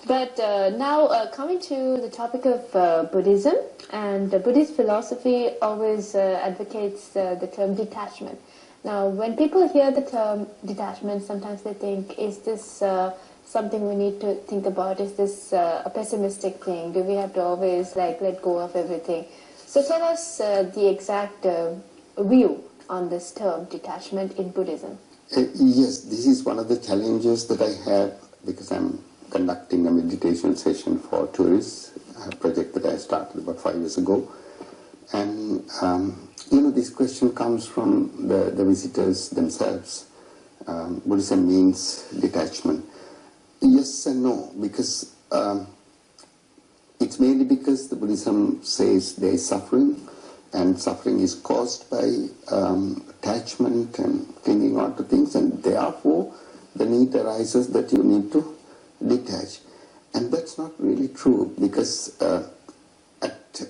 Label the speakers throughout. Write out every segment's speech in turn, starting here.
Speaker 1: But now coming to the topic of Buddhism, and Buddhist philosophy always advocates the term detachment. Now, when people hear the term detachment, sometimes they think, is this something we need to think about? Is this a pessimistic thing? Do we have to always let go of everything? So tell us the exact view on this term detachment in Buddhism.
Speaker 2: Yes, this is one of the challenges that I have because I'm conducting a meditation session for tourists, a project that I started about 5 years ago. And, this question comes from the visitors themselves. Buddhism means detachment. Yes and no, because it's mainly because the Buddhism says there is suffering, and suffering is caused by attachment and clinging on to things, and therefore the need arises that you need to detach. And that's not really true, because at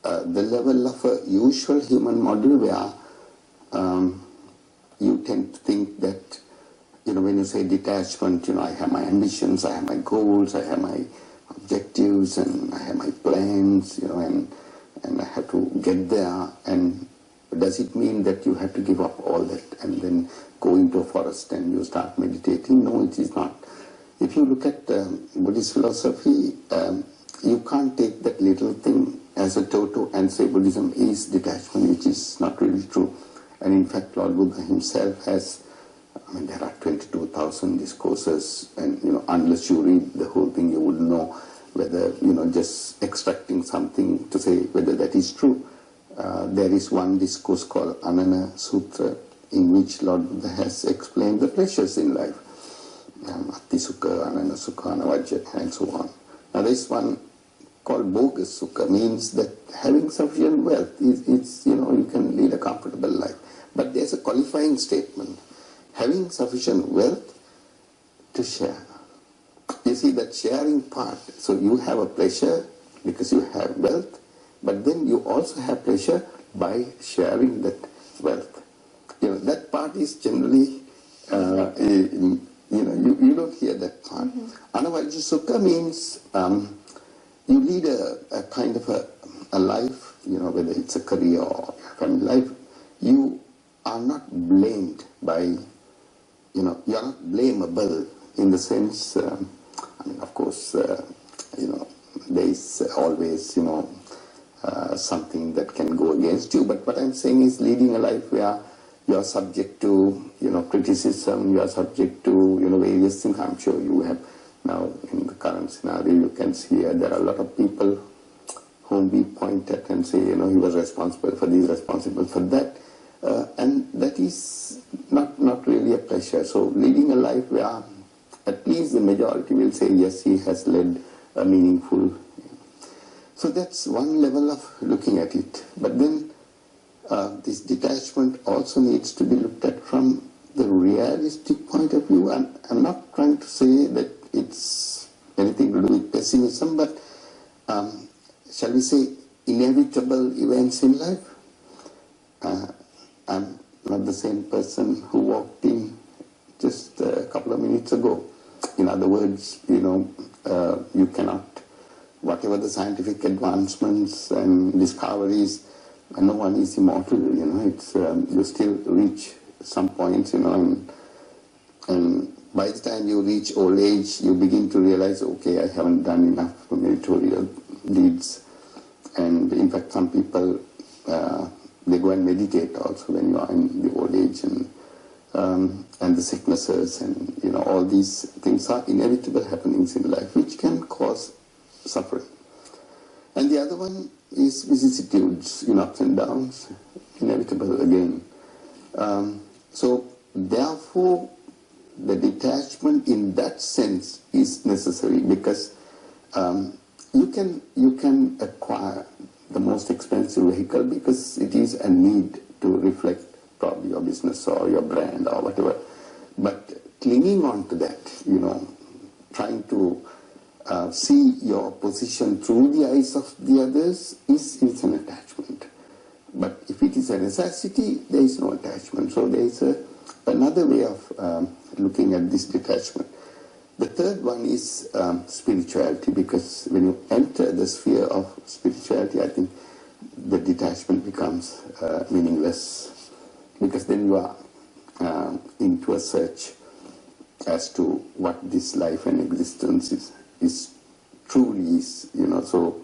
Speaker 2: the level of a usual human model where you tend to think that, when you say detachment, I have my ambitions, I have my goals, I have my objectives, and I have my plans, and I have to get there. And does it mean that you have to give up all that and then go into a forest and you start meditating? No, it is not. If you look at Buddhist philosophy, you can't take that little thing as a toto and say Buddhism is detachment, which is not really true. And in fact, Lord Buddha himself has, there are 22,000 discourses, and unless you read the whole thing, you wouldn't know whether, just extracting something to say whether that is true. There is one discourse called Anana Sutra, in which Lord Buddha has explained the pleasures in life. Ati Sukha, Anana Sukha, Anavajja, and so on. Now this one called Bhoga Sukha means that having sufficient wealth, it's you can lead a comfortable life. But there's a qualifying statement. Having sufficient wealth to share. You see that sharing part, so you have a pleasure because you have wealth, but then you also have pleasure by sharing that wealth. That part is generally, you don't hear that part. Anavajja Sukha means you lead a kind of a life, whether it's a career or family life, you are not blamed by, you are not blamable in the sense, of course, there is always, something that can go against you. But what I'm saying is leading a life where you are subject to, criticism, you are subject to, various things. I'm sure you have now in the current scenario, you can see there are a lot of people whom we point at and say, he was responsible for this, responsible for that. And that is not really a pleasure. So leading a life where at least the majority will say, yes, he has led a meaningful. So that's one level of looking at it. But then this detachment also needs to be looked at from the realistic point of view. And I'm not trying to say that it's anything to do with pessimism, but shall we say inevitable events in life. I'm not the same person who walked in just a couple of minutes ago. In other words, you cannot, whatever the scientific advancements and discoveries, no one is immortal, it's, you still reach some points, and by the time you reach old age, you begin to realize, okay, I haven't done enough meritorious deeds. And in fact, some people, they go and meditate also when you are in the old age, and the sicknesses and all these things are inevitable happenings in life which can cause suffering. And the other one is vicissitudes, ups and downs, inevitable again. So therefore the detachment in that sense is necessary, because you can acquire the most expensive vehicle because it is a need to reflect probably your business or your brand or whatever. But clinging on to that, trying to see your position through the eyes of the others is an attachment. But if it is a necessity, there is no attachment. So there is another way of looking at this detachment. The third one is spirituality, because when you enter the sphere of spirituality, I think the detachment becomes meaningless, because then you are into a search as to what this life and existence is truly is, so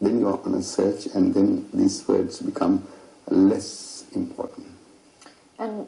Speaker 2: then you are on a search, and then these words become less important.
Speaker 1: And